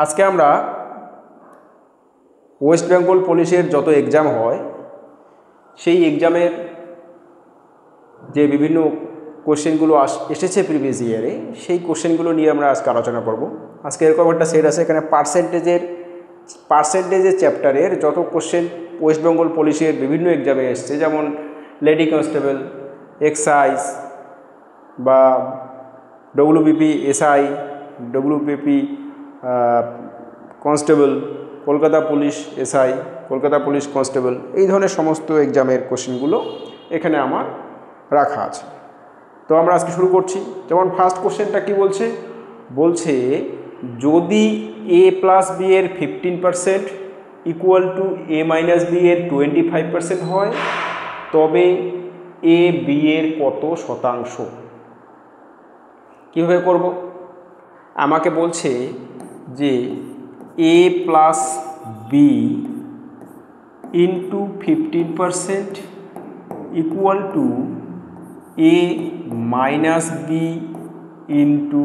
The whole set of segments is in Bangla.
আজকে আমরা ওয়েস্ট বেঙ্গল পুলিশের যত এক্সাম হয় সেই এক্সামের যে বিভিন্ন কোশ্চেনগুলো এসেছে প্রিভিয়াস ইয়ারে সেই কোশ্চেনগুলো নিয়ে আমরা আজকে আলোচনা করব। আজকে এরকম একটা সেট আছে, এখানে পার্সেন্টেজের চ্যাপ্টারের যত কোশ্চেন ওয়েস্ট বেঙ্গল পুলিশের বিভিন্ন এক্সামে এসছে, যেমন লেডি কনস্টেবল, এক্সাইজ বা WBP SI, WBP constable, Kolkata police SI, Kolkata police constable, এই ধরনের সমস্ত এক্সামের কোশ্চেনগুলো এখানে আমার রাখা আছে। তো আমরা আজকে শুরু করছি। যেমন ফার্স্ট কোশ্চেনটা কি বলছে, যদি a প্লাস বি এর 15% equal to a minus B এর 25% হয় তবে a বি এর কত শতাংশ। কীভাবে করব? আমাকে বলছে যে a plus B into 15% equal to a minus B into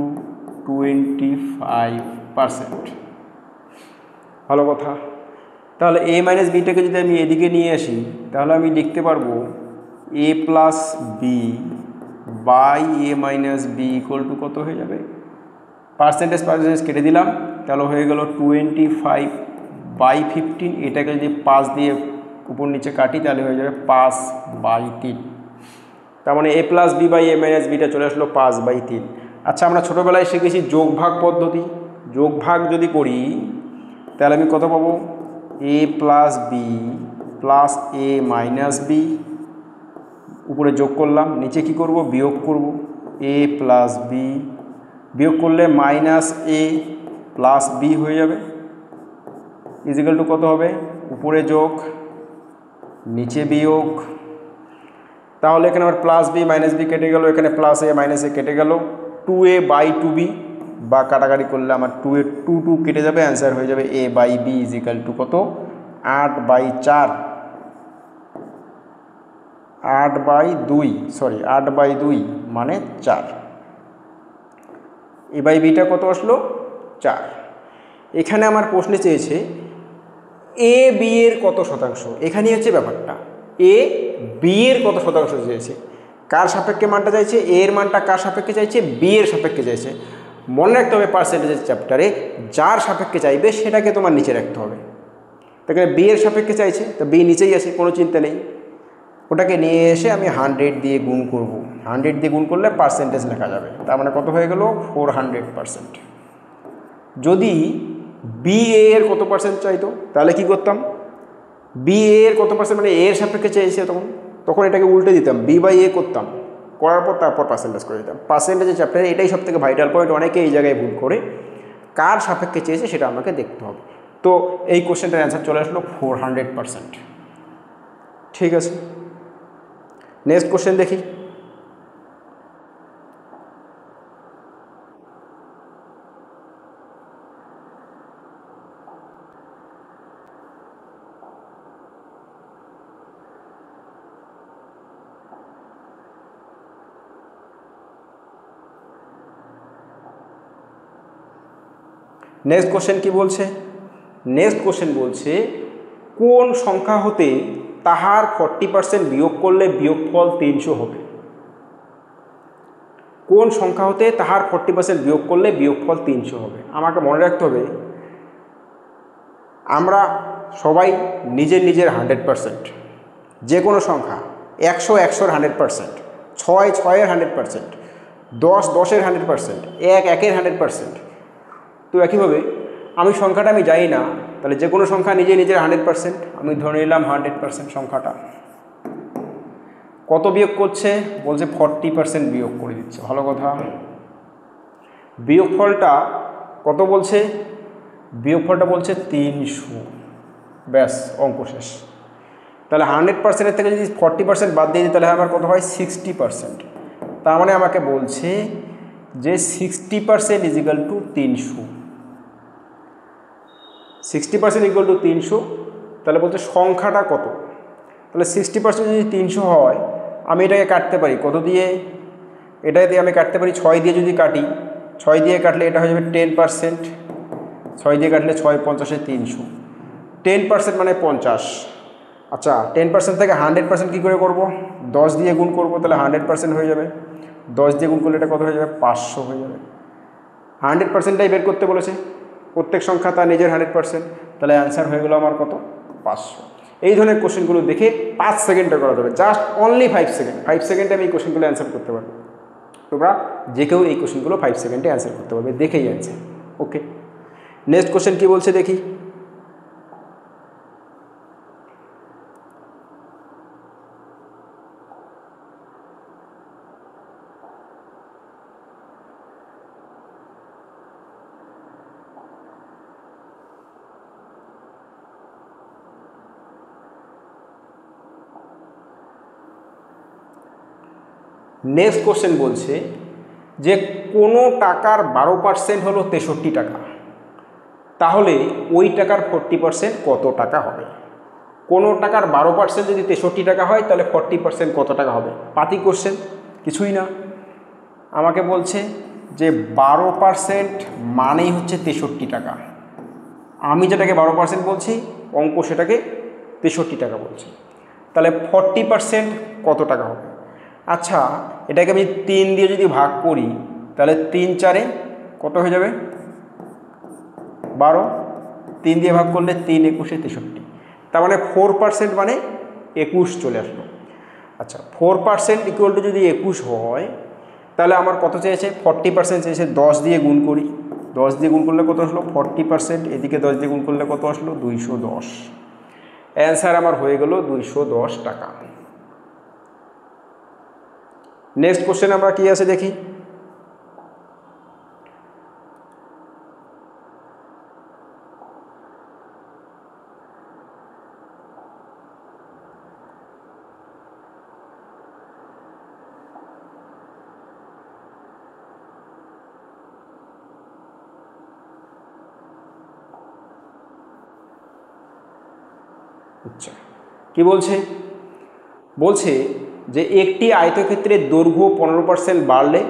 25%। ভালো কথা। তাহলে a মাইনাস বিটাকে যদি আমি এদিকে নিয়ে আসি তাহলে আমি লিখতে পারবো a plus B by a minus B equal to কত হয়ে যাবে, পার্সেন্টেজ কেটে দিলাম, তাহলে হয়ে গেল 25/15। এটাকে যদি 5 দিয়ে উপর নিচে কাটি তাহলে হয়ে যাবে 5/3। তার মানে a plus B by a minus বিটা চলে আসলো 5/3। আচ্ছা, আমরা ছোটোবেলায় শিখেছি যোগভাগ পদ্ধতি। যোগভাগ যদি করি তাহলে আমি কত পাবো, a plus B plus a minus B, উপরে যোগ করলাম, নিচে কি করব, বিয়োগ করব। a প্লাস বি বিয়োগ করলে মাইনাস a প্লাস বি হয়ে যাবে, ইজিক্যাল টু কত হবে, উপরে যোগ নিচে বিয়োগ। তাহলে এখানে আমার প্লাস বি মাইনাস বি কেটে গেল, এখানে প্লাস এ মাইনাস এ কেটে গেল, 2a/2b বা কাটাকাটি করলে আমার 2 কেটে যাবে, অ্যান্সার হয়ে যাবে a/b ইজিক্যাল টু কত, 8/4, 8/2 মানে 4। a/bটা কত আসলো, 4। এখানে আমার প্রশ্নে চেয়েছে a বি এর কত শতাংশ। এখানেই হচ্ছে ব্যাপারটা, a বি এর কত শতাংশ চেয়েছে। কার সাপেক্ষে মানটা চাইছে, a এর মানটা কার সাপেক্ষে চাইছে, বি এর সাপেক্ষে চাইছে। মনে রাখতে হবে পার্সেন্টেজের চ্যাপ্টারে যার সাপেক্ষে চাইবে সেটাকে তোমার নিচে রাখতে হবে। এখানে বি এর সাপেক্ষে চাইছে, তো বি নিচেই আছে, কোনো চিন্তা নেই। ওটাকে নিয়ে এসে আমি 100 দিয়ে গুণ করব। 100 দিয়ে গুণ করলে পার্সেন্টেজ লেখা যাবে। তার মানে কত হয়ে গেল, 400%। যদি বি এর কত পার্সেন্ট চাইতো তাহলে কি করতাম, বি এর কত পার্সেন্ট মানে এর সাপেক্ষে চাইছে, তখন এটাকে উল্টে দিতাম, b/a করতাম, করার পর তারপর পার্সেন্টেজ করে দিতাম। পার্সেন্টেজের চ্যাপ্টারে এটাই সব থেকে ভাইটাল পয়েন্ট। অনেকে এই জায়গায় ভুল করে, কার সাপেক্ষে চেয়েছে সেটা আমাকে দেখতে হবে। তো এই কোশ্চেনটার অ্যান্সার চলে আসলো 400%। ঠিক আছে, নেক্সট কোশ্চেন দেখি। নেক্সট কোশ্চেন কি বলছে, নেক্সট কোশ্চেন বলছে কোন সংখ্যা হতে তাহার 40% বিয়োগ করলে বিয়োগফল 300 হবে। কোন সংখ্যা হতে তাহার 40% বিয়োগ করলে বিয়োগফল 300 হবে। আমাকে মনে রাখতে হবে আমরা সবাই নিজের 100%, যে কোনো সংখ্যা, 100 100-র 100%, 6 6-এর 100%, 10 10-এর 100%, 1 1-এর 100%। তো একইভাবে আমি সংখ্যাটা আমি জানি না, তাহলে যে কোনো সংখ্যা নিজের 100%, আমি ধরে নিলাম 100% সংখ্যাটা। কত বিয়োগ করছে, বলছে 40% বিয়োগ করে দিচ্ছে। ভালো কথা। বিয়োগফলটা কত বলছে, বিয়োগফলটা বলছে 300। ব্যাস, অঙ্ক শেষ। তাহলে 100%-এর থেকে যদি 40% বাদ দিয়ে দিই তাহলে আমার কত হয়, 60%। তার মানে আমাকে বলছে যে 60% ইজিক্যাল টু 300। 60% equal to 300। তাহলে বলছে সংখ্যাটা কত। তাহলে 60% যদি 300 হয়, আমি এটাকে কাটতে পারি কত দিয়ে, এটা দিয়ে আমি কাটতে পারি 6 দিয়ে। যদি কাটি 6 দিয়ে কাটলে এটা হয়ে যাবে 10%। 6 দিয়ে কাটলে 6 50-এ 300, 10% মানে 50। আচ্ছা 10% থেকে 100% কী করে করব? 10 দিয়ে গুণ করব, তাহলে 100% হয়ে যাবে। 10 দিয়ে গুণ করলে এটা কত হয়ে যাবে? 500 হয়ে যাবে। 100%টাই বের করতে বলেছে, প্রত্যেক সংখ্যা তার নিজের 100%, তাহলে অ্যান্সার হয়ে গেল আমার কত? 500। এই ধরনের কোশ্চেনগুলো দেখে 5 সেকেন্ডে করা যাবে, জাস্ট অনলি 5 সেকেন্ড। 5 সেকেন্ডে আমি এই কোশ্চেনগুলো অ্যান্সার করতে পারবো। তোমরা যে কেউ এই কোশ্চেনগুলো 5 সেকেন্ডে অ্যান্সার করতে পারবে, দেখেই অ্যান্সার। ওকে, নেক্সট কোশ্চেন কী বলছে দেখি। নেক্সট কোশ্চেন বলছে যে কোনো টাকার 12% হলো 63 টাকা, তাহলে ওই টাকার 40% কত টাকা হবে? কোনো টাকার 12% যদি 63 টাকা হয়, তাহলে 40% কত টাকা হবে? পাতি কোশ্চেন, কিছুই না। আমাকে বলছে যে 12% মানেই হচ্ছে 63 টাকা। আমি যেটাকে 12% বলছি, অঙ্ক সেটাকে 63 টাকা বলছি। তাহলে 40% কত টাকা হবে? আচ্ছা, এটাকে আমি 3 দিয়ে যদি ভাগ করি, তাহলে 3 4-এ কত হয়ে যাবে? 12। 3 দিয়ে ভাগ করলে 3 21-এ 63। তার মানে 4% মানে 21 চলে আসলো। আচ্ছা, 4% ইকুয়াল টু যদি 21 হয়, তাহলে আমার কত চেয়েছে? 40% চেয়েছে। 10 দিয়ে গুণ করি, 10 দিয়ে গুণ করলে কত আসলো? 40%। এদিকে 10 দিয়ে গুণ করলে কত আসলো? 210। অ্যান্সার আমার হয়ে গেল 210 টাকা। নেক্সট কোশ্চেন আমরা কি আছে দেখি। আচ্ছা, কি বলছে? বলছে যে একটি আয়তক্ষেত্রের দৈর্ঘ্য 15% বাড়লে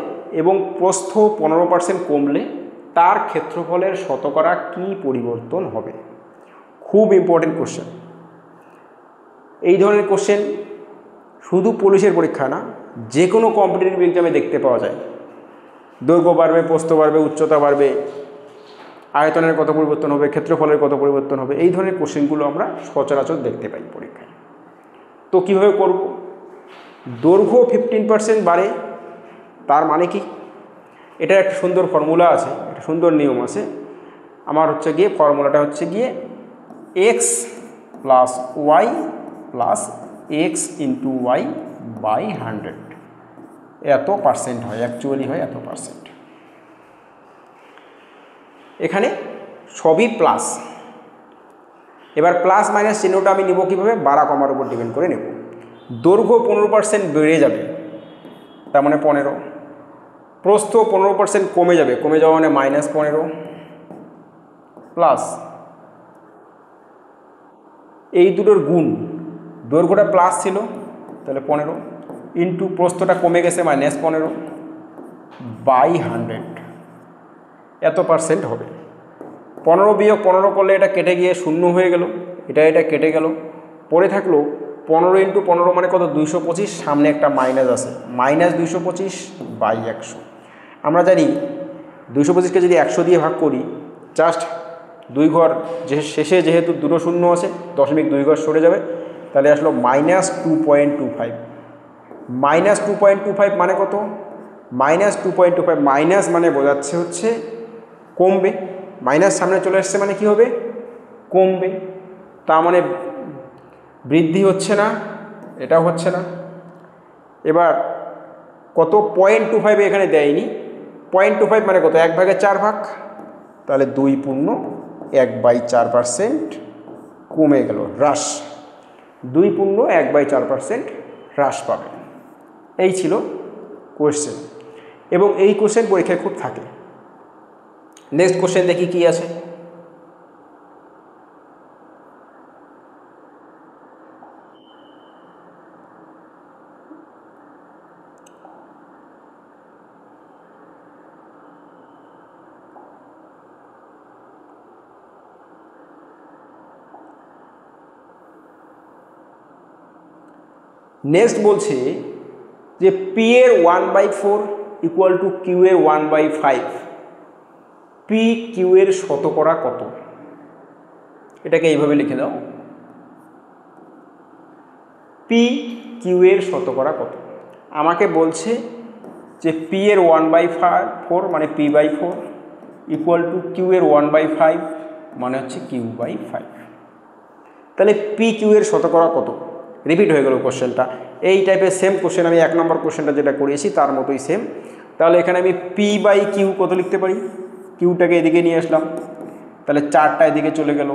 এবং প্রস্থ 15% কমলে তার ক্ষেত্রফলের শতকরা কি পরিবর্তন হবে? খুব ইম্পর্টেন্ট কোশ্চেন। এই ধরনের কোশ্চেন শুধু পুলিশের পরীক্ষা না, যে কোনো কম্পিটিটিভ এক্সামে দেখতে পাওয়া যায়। দৈর্ঘ্য বাড়বে, প্রস্থ বাড়বে, উচ্চতা বাড়বে, আয়তনের কত পরিবর্তন হবে, ক্ষেত্রফলের কত পরিবর্তন হবে, এই ধরনের কোশ্চেনগুলো আমরা সচরাচর দেখতে পাই পরীক্ষায়। তো কীভাবে করব? দৈর্ঘ্য 15% বাড়ে, তার মানে কি? এটা একটা সুন্দর ফর্মুলা আছে, একটা সুন্দর নিয়ম আছে। আমার হচ্ছে গিয়ে ফর্মুলাটা হচ্ছে গিয়ে X plus Y plus X into Y by 100। এত পার্সেন্ট হয়, অ্যাকচুয়ালি হয় এত পার্সেন্ট। এখানে সবই প্লাস। এবার প্লাস মাইনাস চিহ্নটা আমি নেব কীভাবে? বাড়া কমার উপর ডিপেন্ড করে নেব। দৈর্ঘ্য 15% বেড়ে যাবে, তার মানে 15। প্রস্থ 15% কমে যাবে, কমে যাওয়া মানে -15 প্লাস এই দুটোর গুণ। দৈর্ঘ্যটা প্লাস ছিল, তাহলে 15 ইন্টু প্রস্থটা কমে গেছে -15 বাই 100, এত পার্সেন্ট হবে। 15 বিয়োগ 15 করলে এটা কেটে গিয়ে 0 হয়ে গেল, এটা কেটে গেল, পরে থাকলো 15 ইন্টু 15 মানে কত? 225। সামনে একটা মাইনাস আছে, -225 বাই 100। আমরা জানি 225কে যদি 100 দিয়ে ভাগ করি, জাস্ট 2 ঘর শেষে যেহেতু দুটো শূন্য আছে, 0.2 ঘর সরে যাবে, তাহলে আসলো -2.25। -2.25 মানে কত? -2.25 মাইনাস মানে বোঝাচ্ছে হচ্ছে কমবে, মাইনাস সামনে চলে আসছে মানে কি হবে? কমবে। তার মানে বৃদ্ধি হচ্ছে না, এটাও হচ্ছে না। এবার কত? 0.25 এখানে দেয়নি। 0.25 মানে কত? 1/4 তাহলে 2.1/4% কমে গেল, হ্রাস। 2.1/4% হ্রাস পাবে। এই ছিল কোয়েশ্চেন, এবং এই কোয়েশ্চেন পরীক্ষায় খুব থাকে। নেক্সট কোয়েশ্চেন দেখি কি আছে। নেক্সট বলছে যে পি এর 1/4 ইকুয়াল টু কিউ এর 1/5, পি কিউ এর শতকরা কত? এটাকে এইভাবে লিখে দাও, পি কিউ এর শতকরা কত। আমাকে বলছে যে পি এর 1/4 মানে p/4 ইকুয়াল টু কিউ এর 1/5 মানে হচ্ছে q/5। তাহলে পি কিউ এর শতকরা কত? রিপিট হয়ে গেল কোশ্চেনটা। এই টাইপের সেম কোশ্চেন আমি 1 নম্বর কোশ্চেনটা যেটা করিয়েছি তার মতোই সেম। তাহলে এখানে আমি p/q কত লিখতে পারি? কিউটাকে এদিকে নিয়ে আসলাম, তাহলে 4টা এদিকে চলে গেল,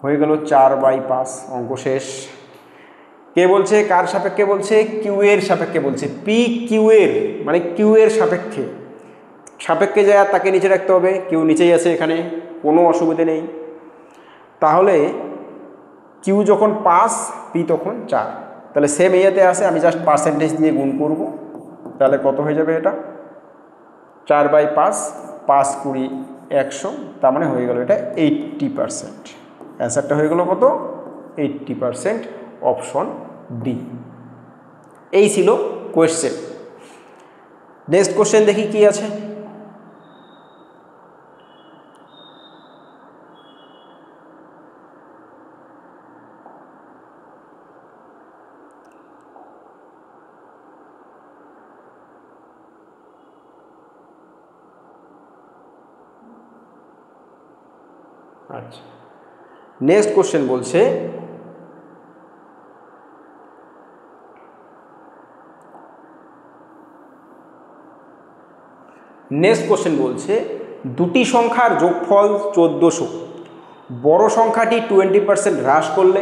হয়ে গেল 4/5, অঙ্ক শেষ। কে বলছে, কার সাপেক্ষে বলছে? কিউ এর সাপেক্ষে বলছে। পি কিউ এর মানে কিউ এর সাপেক্ষে, সাপেক্ষে যায় তাকে নিচে রাখতে হবে, কিউ নিচেই আছে, এখানে কোনো অসুবিধে নেই। তাহলে কিউ যখন 5, পি তখন 4, তাহলে সেম ইয়েতে আসে, আমি জাস্ট পার্সেন্টেজ দিয়ে গুণ করব, তাহলে কত হয়ে যাবে? এটা 4/5, 5 20 100, তার মানে হয়ে গেল এটা 80%। অ্যান্সারটা হয়ে গেল কত? 80%, অপশন ডি। এই ছিল কোয়েশ্চেন। নেক্সট কোশ্চেন দেখি কি আছে। আচ্ছা, নেক্সট কোশ্চেন বলছে দুটি সংখ্যার যোগফল 1400, বড় সংখ্যাটি 20% হ্রাস করলে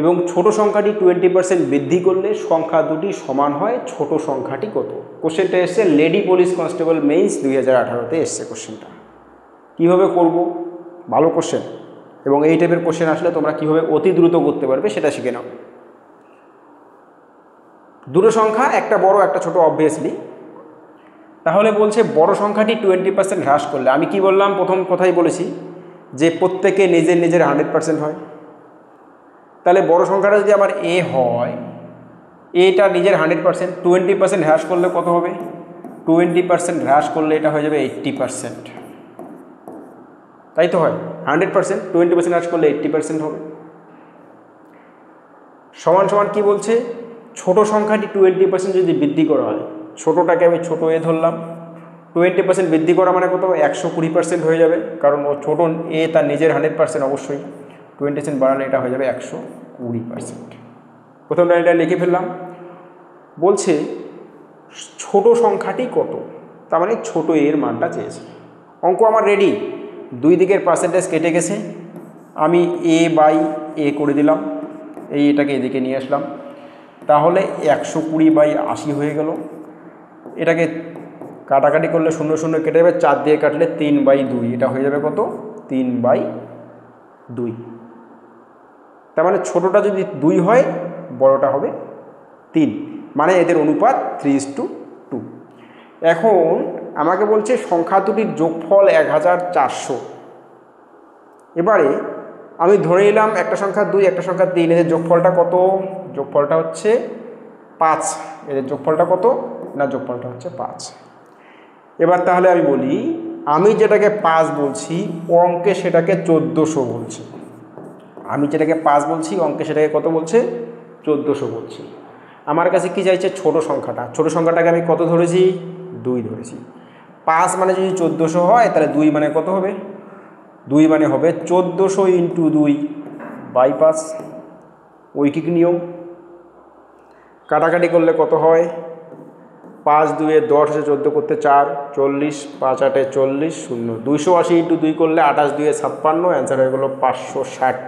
এবং ছোট সংখ্যাটি 20% বৃদ্ধি করলে সংখ্যা দুটি সমান হয়, ছোট সংখ্যাটি কত? কোশ্চেনটা এসছে লেডি পুলিশ কনস্টেবল মেইনস 2018-তে এসছে কোশ্চেনটা। কীভাবে করব? ভালো কোশ্চেন, এবং এই টাইপের কোশ্চেন আসলে তোমরা কীভাবে অতি দ্রুত করতে পারবে সেটা শিখে নাও। দুটো সংখ্যা, একটা বড় একটা ছোট, অবভিয়াসলি। তাহলে বলছে বড় সংখ্যাটি 20% হ্রাস করলে, আমি কি বললাম? প্রথম কথাই বলেছি যে প্রত্যেকে নিজের নিজের 100% হয়। তাহলে বড় সংখ্যাটা যদি আমার এ হয়, এটা নিজের 100%, 20% হ্রাস করলে কত হবে? 20% হ্রাস করলে এটা হয়ে যাবে 80%, তাই তো হয়? 100%, 20% হ্রাস করলে 80% হবে। সমান সমান কি বলছে? ছোট সংখ্যাটি 20% যদি বৃদ্ধি করা হয়, ছোটোটাকে আমি ছোটো এ ধরলাম, 20% বৃদ্ধি করা মানে কত? 120% হয়ে যাবে, কারণ ও ছোটো এ তার নিজের 100%, অবশ্যই 20% বাড়ালে এটা হয়ে যাবে 120%। প্রথমটা এটা লিখে ফেললাম। বলছে ছোট সংখ্যাটি কত, তার মানে ছোট এর মানটা চেয়েছে। অঙ্ক আমার রেডি, দুই দিকের পার্সেন্টেজ কেটে গেছে, আমি a/a করে দিলাম, এটাকে এদিকে নিয়ে আসলাম, তাহলে 120/80 হয়ে গেল। এটাকে কাটাকাটি করলে 0 0 কেটে যাবে, 4 দিয়ে কাটলে 3/2, এটা হয়ে যাবে কত? 3/2। তার মানে ছোটোটা যদি 2 হয়, বড়টা হবে 3, মানে এদের অনুপাত 3:2। এখন আমাকে বলছে সংখ্যা দুটির যোগফল 1400। এবারে আমি ধরে নিলাম একটা সংখ্যা 2, একটা সংখ্যা 3, এদের যোগফলটা কত? যোগফলটা হচ্ছে 5। এদের যোগফলটা কত? না, যোগফলটা হচ্ছে 5। এবার তাহলে আমি বলি, আমি যেটাকে 5 বলছি অঙ্কে সেটাকে 1400 বলছি। আমি যেটাকে 5 বলছি অঙ্কে সেটাকে কত বলছে? 1400 বলছি। আমার কাছে কি চাইছে? ছোট সংখ্যাটা। ছোট সংখ্যাটাকে আমি কত ধরেছি? 2 ধরেছি। 5 মানে যদি 1400 হয়, তাহলে 2 মানে কত হবে? 2 মানে হবে 1400 × 2/5, ঐকিক নিয়ম। কাটাকাটি করলে কত হয়? 5 2 10, 14 করতে 4, 40, 5 8 40, 0, 280 × 2 করলে 28 2 56, অ্যান্সার হয়ে গেলো 560।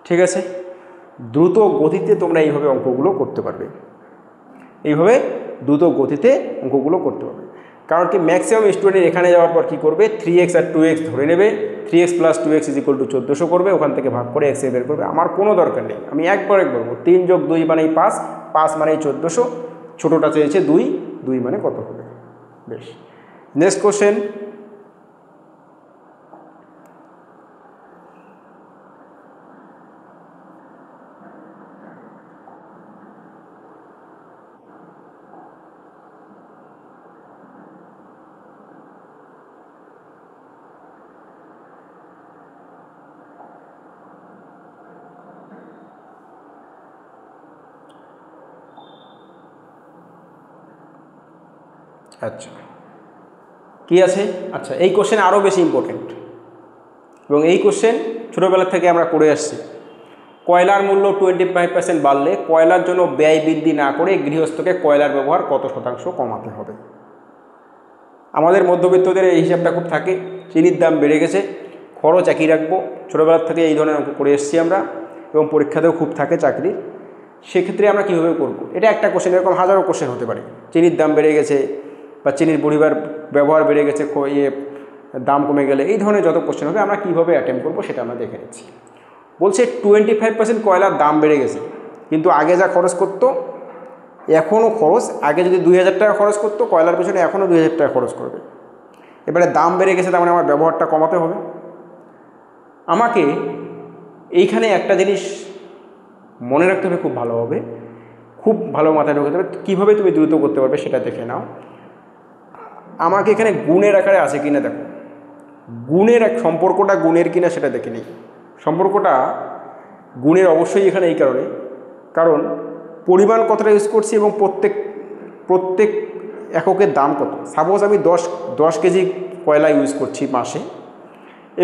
ঠিক আছে, দ্রুত গতিতে তোমরা এইভাবে অঙ্কগুলো করতে পারবে, এইভাবে দ্রুত গতিতে অঙ্কগুলো করতে পারবে। কারণ কি, ম্যাক্সিমাম স্টুডেন্ট এখানে যাওয়ার পর কী করবে? 3x আর 2x ধরে নেবে, 3x + 2x = 1400 করবে, ওখান থেকে ভাগ করে x বের করবে। আমার কোনো দরকার নেই, আমি একবারে করবো। 3 + 2 মানেই 5, 5 মানেই 1400, ছোটোটা চেয়েছে 2, 2 মানে কত হবে? বেশ, নেক্সট কোশ্চেন। আচ্ছা কি আছে, আচ্ছা এই কোশ্চেন আরও বেশি ইম্পর্টেন্ট এবং এই কোশ্চেন ছোটোবেলা থেকে আমরা করে আসছি। কয়লার মূল্য 25% বাড়লে কয়লার জন্য ব্যয় বৃদ্ধি না করে গৃহস্থকে কয়লার ব্যবহার কত শতাংশ কমাতে হবে। আমাদের মধ্যবিত্তদের এই হিসাবটা খুব থাকে, চিনির দাম বেড়ে গেছে, খরচ একই রাখবো, ছোটোবেলার থেকে এই ধরনের অঙ্ক করে এসেছি আমরা এবং পরীক্ষাতেও খুব থাকে চাকরির। সেক্ষেত্রে আমরা কীভাবে করব, এটা একটা কোশ্চেন, এরকম হাজারো কোশ্চেন হতে পারে। চিনির দাম বেড়ে গেছে বা চিনির ব্যবহার বেড়ে গেছে, দাম কমে গেলে, এই ধরনের যত কোশ্চেন হবে আমরা কীভাবে অ্যাটেম্প করবো সেটা আমরা দেখে নিচ্ছি। বলছে 25% কয়লার দাম বেড়ে গেছে, কিন্তু আগে যা খরচ করতো এখনও খরচ, আগে যদি 2000 টাকা খরচ করতো কয়লার পেছনে এখনও 2000 টাকা খরচ করবে। এবারে দাম বেড়ে গেছে, তার মানে আমার ব্যবহারটা কমাতে হবে। আমাকে এইখানে একটা জিনিস মনে রাখতে হবে খুব ভালোভাবে, খুব ভালো মাথায় ঢোকাতে হবে, কীভাবে তুমি দ্রুত করতে পারবে সেটা দেখে নাও। আমাকে এখানে গুণের আকারে আছে কিনা দেখো, গুণের সম্পর্কটা গুণের কিনা সেটা দেখে নিই। সম্পর্কটা গুণের অবশ্যই এখানে এই কারণ পরিমাণ কতটা ইউজ করছি এবং প্রত্যেক এককের দাম কত। সাপোজ আমি 10 কেজি কয়লা ইউজ করছি মাসে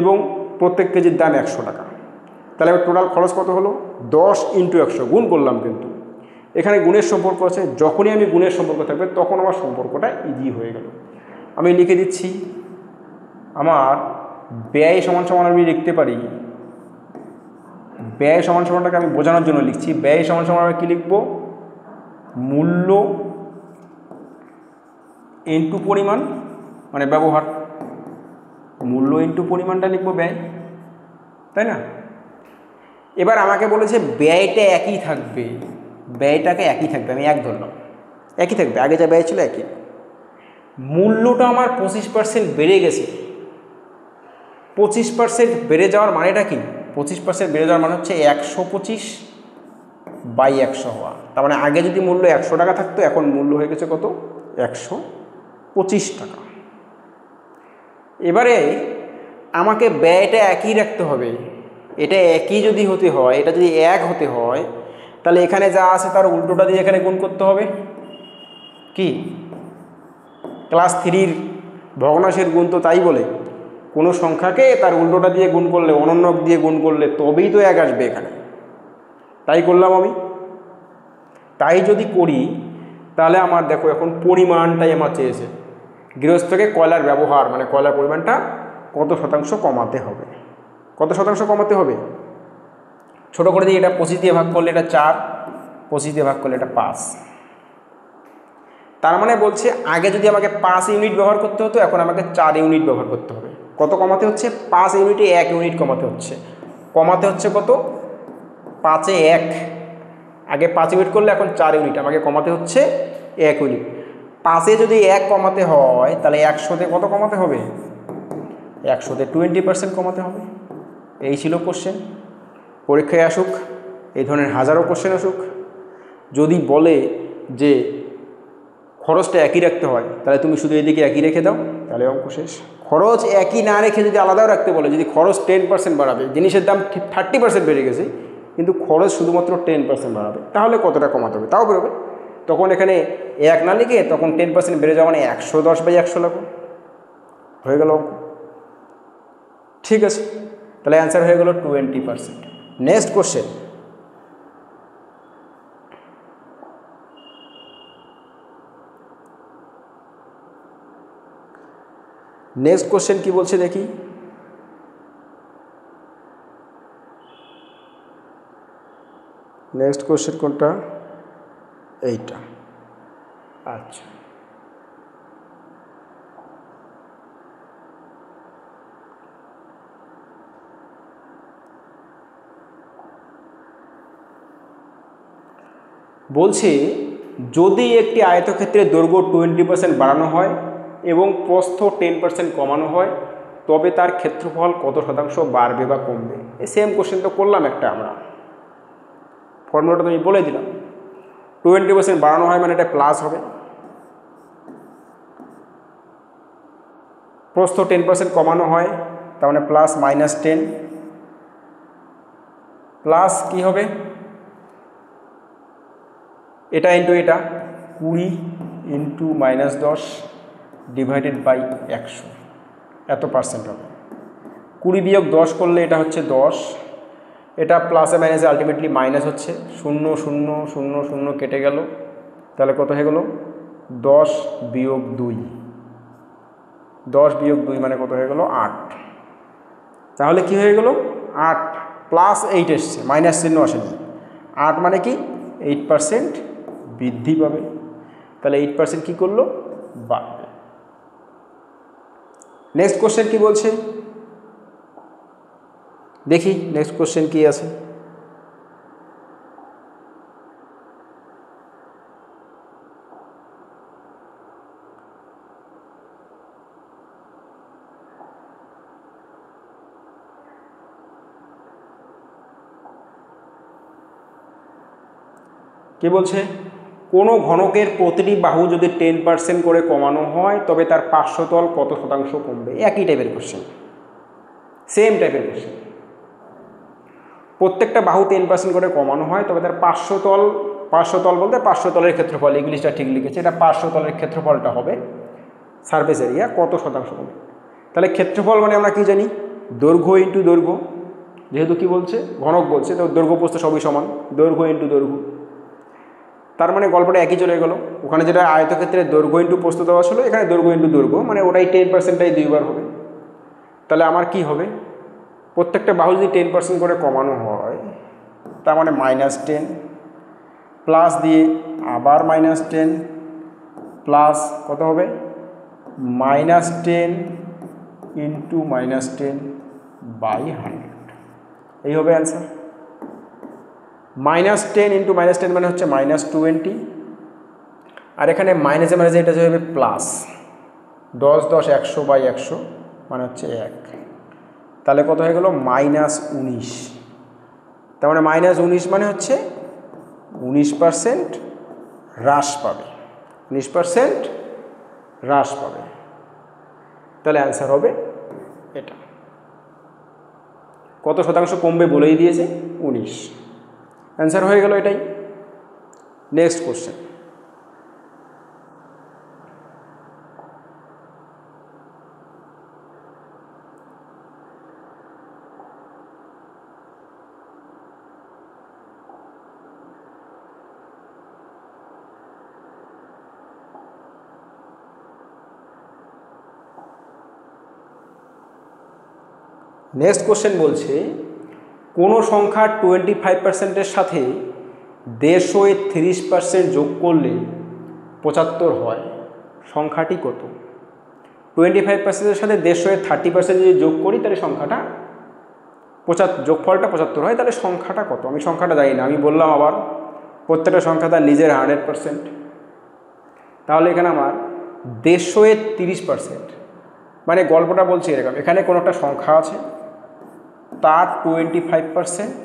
এবং প্রত্যেক কেজির দাম 100 টাকা, তাহলে টোটাল খরচ কত হলো, 10 × 100 গুণ করলাম। কিন্তু এখানে গুণের সম্পর্ক আছে, যখনই আমি গুণের সম্পর্ক থাকবে তখন আমার সম্পর্কটা ইজি হয়ে গেল। আমি লিখে দিচ্ছি, আমার ব্যয় সমান সমান আমি লিখতে পারি, ব্যয় সমান সমানটাকে আমি বোঝানোর জন্য লিখছি, ব্যয় সমান সমান আমি কী লিখব, মূল্য ইনটু পরিমাণ, মানে ব্যবহার, মূল্য ইনটু পরিমাণটা লিখব ব্যয়, তাই না। এবার আমাকে বলেছে ব্যয়টা একই থাকবে, ব্যয়টাকে একই থাকবে, আমি এক ধরলাম একই থাকবে, আগে যা ব্যয় ছিল একই। মূল্যটা আমার 25% বেড়ে গেছে। 25% বেড়ে যাওয়ার মানেটা কি, 25% বেড়ে যাওয়ার মানে হচ্ছে 125/100 হওয়া। তার মানে আগে যদি মূল্য 100 টাকা থাকতো, এখন মূল্য হয়ে গেছে কত, 125 টাকা। এবারে আমাকে ব্যয়টা একই রাখতে হবে, এটা একই যদি হতে হয়, এটা যদি 1 হতে হয়, তাহলে এখানে যা আছে তার উল্টোটা দিয়ে এখানে গুণ করতে হবে। কি ক্লাস 3-র ভগ্নাংশের গুণ তো তাই বলে, কোনো সংখ্যাকে তার উল্টোটা দিয়ে গুণ করলে, অনন্যক দিয়ে গুণ করলে তবেই তো 1 আসবে এখানে। তাই করলাম আমি। তাই যদি করি তাহলে আমার দেখো এখন পরিমাণটাই আমার চেয়েছে, গৃহস্থকে কয়লার ব্যবহার মানে কয়লার পরিমাণটা কত শতাংশ কমাতে হবে, কত শতাংশ কমাতে হবে। ছোট করে দিই, এটা 25 দিয়ে ভাগ করলে এটা 4, 25 দিয়ে ভাগ করলে এটা 5। তার মানে বলছে আগে যদি আমাকে 5 ইউনিট ব্যবহার করতে হতো, এখন আমাকে 4 ইউনিট ব্যবহার করতে হবে। কত কমাতে হচ্ছে, 5 ইউনিটে 1 ইউনিট কমাতে হচ্ছে। কমাতে হচ্ছে কত, 5-এ 1, আগে 5 ইউনিট করলে এখন 4 ইউনিট, আমাকে কমাতে হচ্ছে 1 ইউনিট। 5-এ যদি 1 কমাতে হয় তাহলে 100-তে কত কমাতে হবে, 100-তে 20% কমাতে হবে। এই ছিল কোশ্চেন। পরীক্ষায় আসুক এই ধরনের হাজারো কোশ্চেন আসুক, যদি বলে যে খরচটা একই রাখতে হয় তাহলে তুমি শুধু এদিকে একই রেখে দাও, তাহলে অঙ্ক শেষ। খরচ একই না রেখে যদি আলাদাও রাখতে বলে, যদি খরচ 10% বাড়াবে, জিনিসের দাম 30% বেড়ে গেছে কিন্তু খরচ শুধুমাত্র 10% বাড়াবে, তাহলে কতটা কমাতে হবে তাও বেরোবে। তখন এখানে 1 না লিখে তখন 10% বেড়ে যাওয়া মানে 110/100 লাগবে, হয়ে গেল অঙ্ক। ঠিক আছে, তাহলে অ্যান্সার হয়ে গেল 20%। নেক্সট কোশ্চেন, নেক্সট কোশ্চেন কি বলছে দেখি। নেক্সট কোশ্চেন কোনটা, এইটা। আচ্ছা, বলছে যদি একটি আয়তক্ষেত্রের দৈর্ঘ্য 20% বাড়ানো হয় এবং প্রস্থ 10% কমানো হয় তবে তার ক্ষেত্রফল কত শতাংশ বাড়বে বা কমবে। এই সেম কোশ্চেন তো করলাম একটা, আমরা ফর্মুলাটা তো আমি বলে দিলাম। 20% বাড়ানো হয় মানে এটা প্লাস হবে, প্রস্থ 10% কমানো হয় তার মানে প্লাস -10, প্লাস কি হবে, এটা ইন্টু এটা 20 × -10 ডিভাইডেড বাই 100, এত পার্সেন্ট হবে। 20 বিয়োগ 10 করলে এটা হচ্ছে 10, এটা প্লাসে মাইনাসে আলটিমেটলি মাইনাস হচ্ছে, 0 0 0 0 কেটে গেল, তাহলে কত হয়ে গেল 10 বিয়োগ 2, 10 বিয়োগ 2 মানে কত হয়ে গেল 8। তাহলে কি হয়ে গেল 8 প্লাস 8 এসছে, মাইনাস চিহ্ন আসেনি। 8 মানে কি 8% বৃদ্ধি পাবে, তাহলে 8% কী করলো বাড়বে। নেক্সট কোশ্চেন কি বলছে দেখি, নেক্সট কোশ্চেন কি আছে। কি বলছে, কোনো ঘনকের প্রতিটি বাহু যদি 10% করে কমানো হয় তবে তার পার্শ্বতল কত শতাংশ কমবে। একই টাইপের কোশ্চেন, সেম টাইপের কোশ্চেন। প্রত্যেকটা বাহু 10% করে কমানো হয় তবে তার পার্শ্বতল বলতে পার্শ্বতলের ক্ষেত্রফল, ইংলিশটা ঠিক লিখেছে, এটা পার্শ্বতলের ক্ষেত্রফলটা হবে সারফেস এরিয়া কত শতাংশ কমবে। তাহলে ক্ষেত্রফল মানে আমরা কি জানি, দৈর্ঘ্য ইন্টু দৈর্ঘ্য, যেহেতু কি বলছে ঘনক বলছে তো দৈর্ঘ্য প্রস্থ সবই সমান, দৈর্ঘ্য ইন্টু দৈর্ঘ্য। তার মানে গল্পটা একই চলে গেল, ওখানে যেটা আয়তক্ষেত্রে দৈর্ঘ্য ইন্টু প্রস্থ দেওয়া ছিল, এখানে দৈর্ঘ্য ইন্টু দৈর্ঘ্য, মানে ওটাই 10%টাই 2বার হবে। তাহলে আমার কি হবে, প্রত্যেকটা বাহু যদি 10% করে কমানো হয় তার মানে -10 প্লাস দিয়ে আবার -10 প্লাস কত হবে -10 ইন্টু -10 বাই 100, এই হবে অ্যান্সার। -10 ইন্টু -10 মানে হচ্ছে -20, আর এখানে মাইনাসে মাইনাসে এটা হবে প্লাস 10 10 100 বাই 100 মানে হচ্ছে 1, তাহলে কত হয়ে গেল -19। তার মানে -19 মানে হচ্ছে 19% হ্রাস পাবে, 19% হ্রাস পাবে, তাহলে অ্যান্সার হবে এটা। কত শতাংশ কমবে বলেই দিয়েছে 19, অ্যান্সার হয়ে গেল এটাই। নেক্সট কোশ্চেন, নেক্সট কোশ্চেন বলছে কোনো সংখ্যা 25%-এর সাথে 150-30% যোগ করলে 75 হয়, সংখ্যাটি কত। 25%-এর সাথে 150-30% যদি যোগ করি তাহলে সংখ্যাটা যোগফলটা 75 হয়, তাহলে সংখ্যাটা কত। আমি সংখ্যাটা জানি না, আমি বললাম আবার প্রত্যেকটা সংখ্যা তার নিজের 100%, তাহলে এখানে আমার 150-30%, মানে গল্পটা বলছি এরকম, এখানে কোনো একটা সংখ্যা আছে তার 25%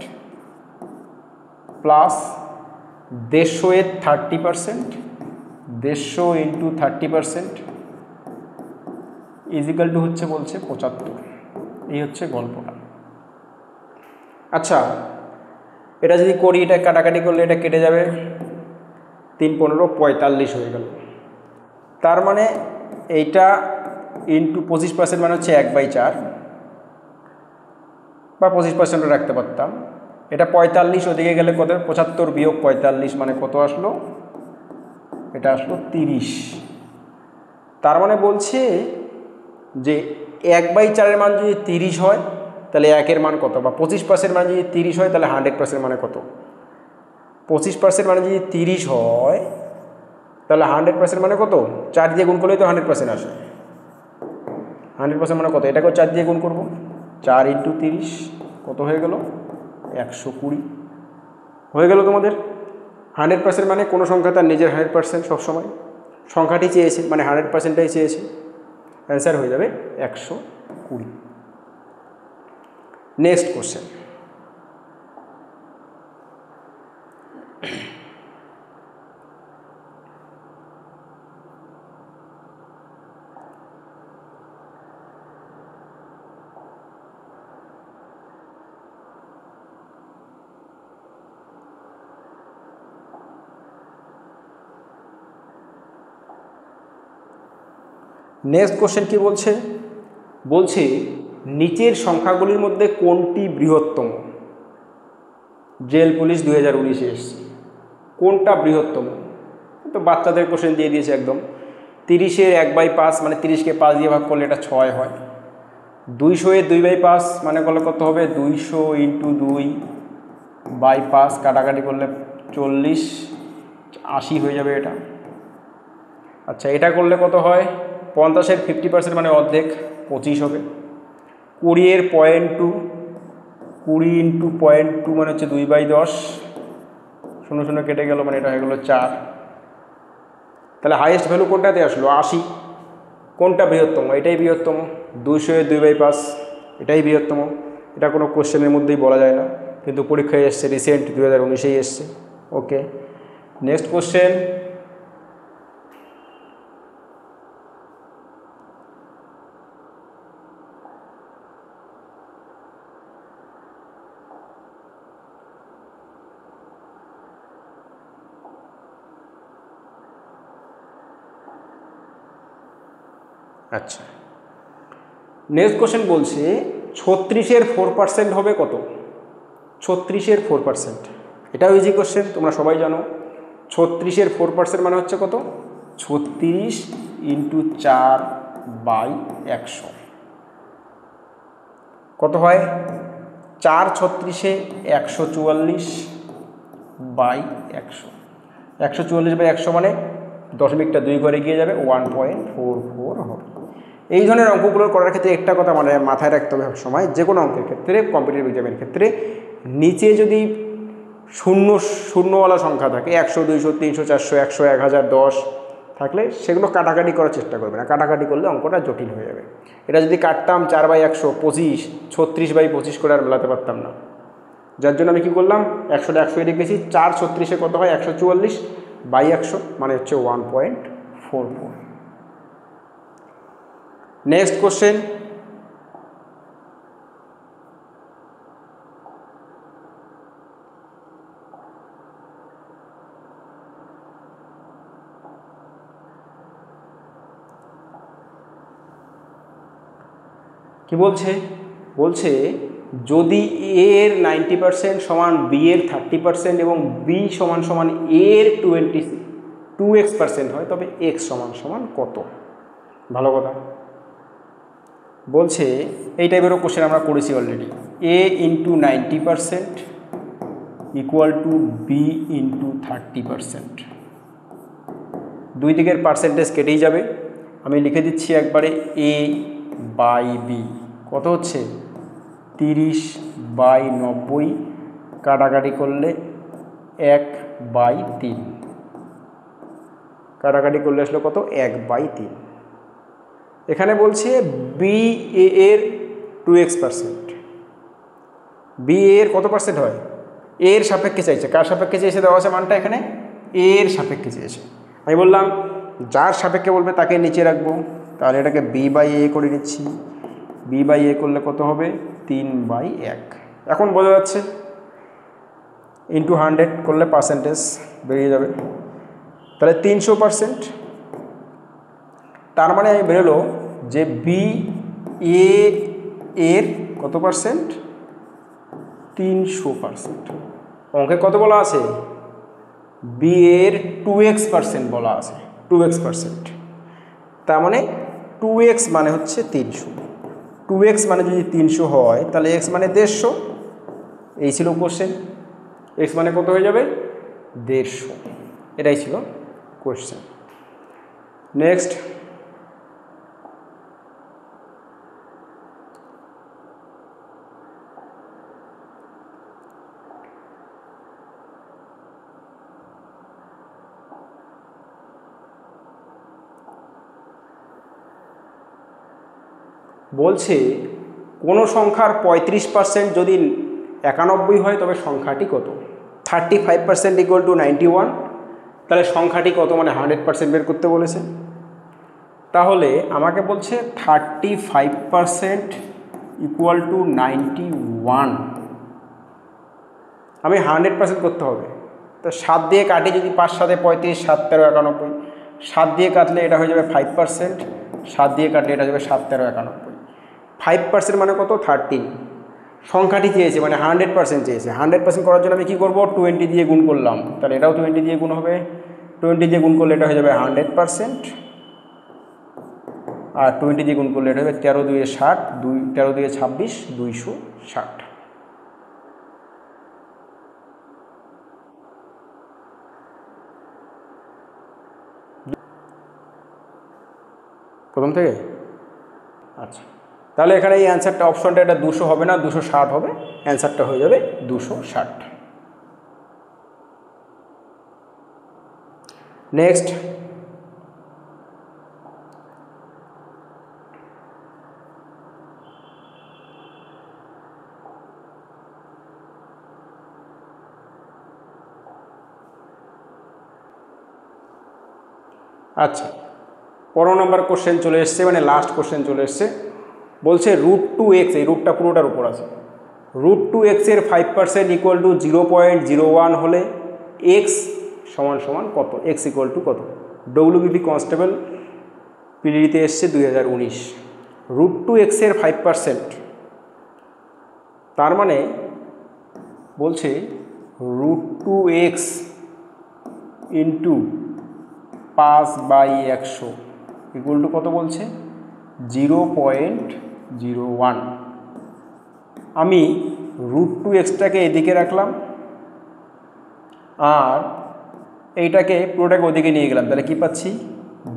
প্লাস 150-30%, 150 ইন্টু 30% ইজিক্যাল টু হচ্ছে বলছে 75, এই হচ্ছে গল্পটা। আচ্ছা, এটা যদি করি, এটা কাটাকাটি করলে এটা কেটে যাবে, 3 15 45 হয়ে গেল। তার মানে এইটা ইন্টু 25% মানে হচ্ছে 1/4 বা 25% রাখতে পারতাম। এটা 45, ওদিকে গেলে কত 75 বিয়োগ 45 মানে কত আসলো, এটা আসলো 30। তার মানে বলছে যে 1/4-এর মান যদি 30 হয় তাহলে 1-এর মান কত, বা 25% মানে যদি 30 হয় তাহলে 100% মানে কত। 25% মানে যদি 30 হয় তাহলে 100% মানে কত, 4 দিয়ে গুণ করলেই তো 100% আসে। 100% মানে কত, এটাকেও 4 দিয়ে গুণ করবো, 4 ইন্টু 30 কত হয়ে গেল 120 হয়ে গেল তোমাদের। 100% মানে কোনো সংখ্যা তার নিজের 100% সবসময়, সংখ্যাটি চেয়েছে মানে 100%টাই চেয়েছে, অ্যান্সার হয়ে যাবে 120। নেক্সট কোশ্চেন, নেক্সট কোশ্চেন কি বলছে, বলছে নিচের সংখ্যাগুলির মধ্যে কোনটি বৃহত্তম? জেল পুলিশ 2019-এ এসছে, কোনটা বৃহত্তম? তো বাচ্চাদের কোশ্চেন দিয়ে দিয়েছে একদম। 30-এর 1/5 মানে 30কে 5 দিয়ে ভাগ করলে এটা 6 হয়। 200-এর 2/5 মানে করলে কত হবে? 200 × 2/5 কাটাকাটি করলে 40, 80 হয়ে যাবে এটা। আচ্ছা, এটা করলে কত হয়? 50-এর 50% মানে অর্ধেক, 25 হবে। 20-এর 0.2, 20 × 0.2 মানে হচ্ছে 2/10, 0 কেটে গেল মানে এটা হয়ে গেল 4। তাহলে হাইয়েস্ট ভ্যালু কোনটাতে আসলো? 80। কোনটা বৃহত্তম? এটাই বৃহত্তম। 200-এর 2/5 এটাই বৃহত্তম। এটা কোনো কোশ্চেনের মধ্যেই বলা যায় না, কিন্তু পরীক্ষায় এসছে, রিসেন্ট 2019-এই এসছে। ওকে, নেক্সট কোশ্চেন। আচ্ছা, নেক্সট কোশ্চেন বলছে 36-এর 4% হবে কত? 36-এর 4%, এটাও ইজি কোশ্চেন, তোমরা সবাই জানো। 36-এর 4% মানে হচ্ছে কত? 36 × 4/100 কত হয়? 4 36-এ 144/100, 144/100 মানে দশমিকটা 2 ঘরে গিয়ে যাবে, 1.44 হবে। এই ধরনের অঙ্কগুলো করার ক্ষেত্রে একটা কথা মানে মাথায় রাখতে হবে সবসময়, যে কোনো অঙ্কের ক্ষেত্রে, কম্পিটিটিভ এক্সামের ক্ষেত্রে, নিচে যদি শূন্যওয়ালা সংখ্যা থাকে 100, 200, 300, 400, 100, 1000, 10 থাকলে সেগুলো কাটাকাটি করার চেষ্টা করবে না। কাটাকাটি করলে অঙ্কটা জটিল হয়ে যাবে। এটা যদি কাটতাম 4/100 25, 36/25 করে আর মেলাতে পারতাম না। যার জন্য আমি কী করলাম, 100টা 100 রেখেছি। 4 36-এ কত হয়? 144/100 মানে হচ্ছে 1.44। Next question. কি বলছে? বলছে যদি এ এর 90% সমান বি এর 30% এবং বি সমান সমান এ এর 2x% হয়, তবে এক্স সমান সমান কত? ভালো কথা বলছে। এই টাইপেরও কোশ্চেন আমরা করেছি already. A × 90% equal to B × 30%। দুই দিকের পার্সেন্টেজ কেটেই যাবে। আমি লিখে দিচ্ছি একবারে, a/b কত হচ্ছে? 30/90, কাটাকাটি করলে 1/3, কাটাকাটি করলে আসলে কত? 1/3। এখানে বলছে বি এ এর 2x%, বি এর কত পার্সেন্ট হয়? এর সাপেক্ষে চাইছে। কার সাপেক্ষে চেয়েছে? দেওয়া আছে মানটা এখানে এর সাপেক্ষে চেয়েছে। আমি বললাম যার সাপেক্ষে বলবে তাকে নিচে রাখবো, তাহলে এটাকে b/a করে নিচ্ছি। b/a করলে কত হবে? 3/1। এখন বোঝা যাচ্ছে, × 100 করলে পার্সেন্টেজ বেরিয়ে যাবে, তাহলে 300%। তার মানে বেরোলো যে বি এ এর কত পার্সেন্ট? 300%। অঙ্কে কত বলা আছে? বি এর 2x% বলা আছে, 2x%। তার মানে 2x মানে হচ্ছে 300। 2x মানে যদি 300 হয়, তাহলে x মানে 150। এই ছিল কোশ্চেন। x মানে কত হয়ে যাবে? 150। এটাই ছিল কোশ্চেন। নেক্সট। বলছে কোনো সংখ্যার 35% যদি 91 হয় তবে সংখ্যাটি কত? 35% ইকুয়াল টু 91, তাহলে সংখ্যাটি কত? মানে 100% বের করতে বলেছে। তাহলে আমাকে বলছে 35% ইকুয়াল টু 91, আমি 100% করতে হবে। তো 7 দিয়ে কাটি, যদি 5 × 7 = 35, 7 × 13 = 91, 7 দিয়ে কাটলে এটা হয়ে যাবে 5%, 7 দিয়ে কাটলে এটা যাবে 7 13 91। 5% মানে কত? 13। সংখ্যাটি চেয়েছে মানে 100% চেয়েছে। 100% করার জন্য আমি কী করবো? 20 দিয়ে গুণ করলাম, তাহলে এটাও 20 দিয়ে গুণ হবে। 20 দিয়ে গুণ করলে এটা হয়ে যাবে 100%, আর 20 দিয়ে গুণ করলে এটা হবে 13 2 60, 13 2 26, 260। প্রথম থেকে? আচ্ছা, তাহলে এখানে এই অ্যান্সারটা অপশনটা এটা 200 হবে না, 260 হবে। অ্যান্সারটা হয়ে যাবে 260। নেক্সট, আচ্ছা 15 নম্বর কোশ্চেন চলে এসছে, মানে লাস্ট কোশ্চেন চলে এসছে। বলছে √2x, এই রুটটা পুরোটার উপর আছে। √2x এর 5% ইকুয়াল টু 0.01 হলে x সমান সমান কত? x ইকুয়াল টু কত? ডব্লিউবিপি কনস্টেবল পিডিতে এসছে 2019। √2x এর 5%, তার মানে বলছে √2x ইন্টু 5/100 ইকুয়াল টু কত বলছে? 0.01। আমি √2xটাকে এদিকে রাখলাম আর এইটাকে পুরোটাকে ওদিকে নিয়ে গেলাম, তাহলে কী পাচ্ছি?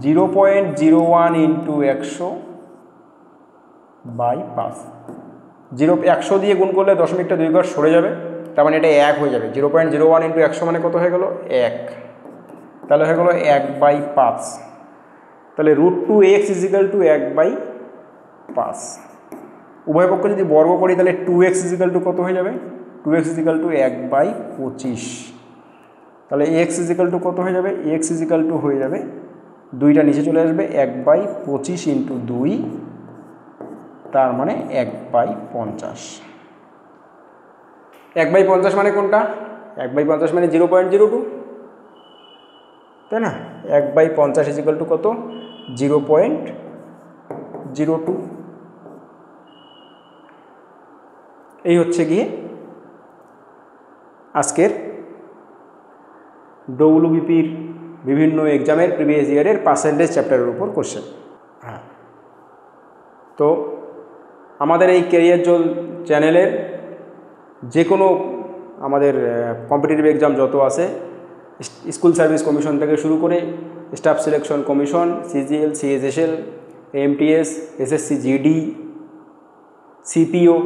0.01 ইন্টু 100/5। 100 দিয়ে গুণ করলে দশমিকটা 2 ঘর সরে যাবে, তার মানে এটা 1 হয়ে যাবে। 0.01 ইন্টু 100 মানে কত হয়ে গেল? 1। তাহলে হয়ে গেল 1/5। তাহলে √2x ইজিক্যাল টু 1/5। উভয় পক্ষ যদি বর্গ করি তাহলে 2x ইজিক্যাল টু কত হয়ে যাবে? 2x is equal two 1/25। তাহলে x ইজিক্যাল টু কত হয়ে যাবে? x ইজিক্যাল টু হয়ে যাবে, 2টা নিচে চলে আসবে, 1/25 ইন্টু 2, তার মানে 1/50। 1/50 মানে কোনটা? 1/50 মানে 0.02, তাই না? 1/50 ইজিক্যাল টু কত? 0.02। এই হচ্ছে গিয়ে আজকের ডব্লিউবিপির বিভিন্ন এক্সামের প্রিভিয়াস ইয়ারের পার্সেন্টেজ চ্যাপ্টারের উপর কোশ্চেন। হ্যাঁ, তো আমাদের এই ক্যারিয়ার জোন চ্যানেলের যে কোনো আমাদের কম্পিটিটিভ এক্সাম যত আছে, স্কুল সার্ভিস কমিশন থেকে শুরু করে staff selection commission, CGL, CSSL, MTS, SSC GD, CPO,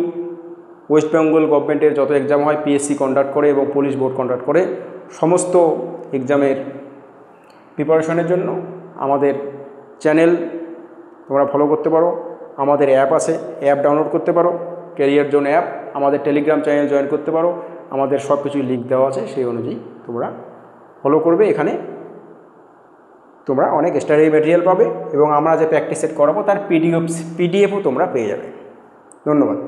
West Bengal গভর্নমেন্টের যত এক্সাম হয় পিএসসি কন্ডাক্ট করে এবং পুলিশ বোর্ড কন্ডাক্ট করে, সমস্ত এক্সামের প্রিপারেশনের জন্য আমাদের চ্যানেল তোমরা ফলো করতে পারো। আমাদের অ্যাপ আছে, অ্যাপ ডাউনলোড করতে পারো, ক্যারিয়ার জোন অ্যাপ। আমাদের টেলিগ্রাম চ্যানেল জয়েন করতে পারো, আমাদের সব কিছুই লিঙ্ক দেওয়া আছে, সেই অনুযায়ী তোমরা ফলো করবে। এখানে তোমরা অনেক স্টাডি ম্যাটেরিয়াল পাবে এবং আমরা যে প্র্যাকটিস সেট করাবো তার পিডিএফও তোমরা পেয়ে যাবে। ধন্যবাদ।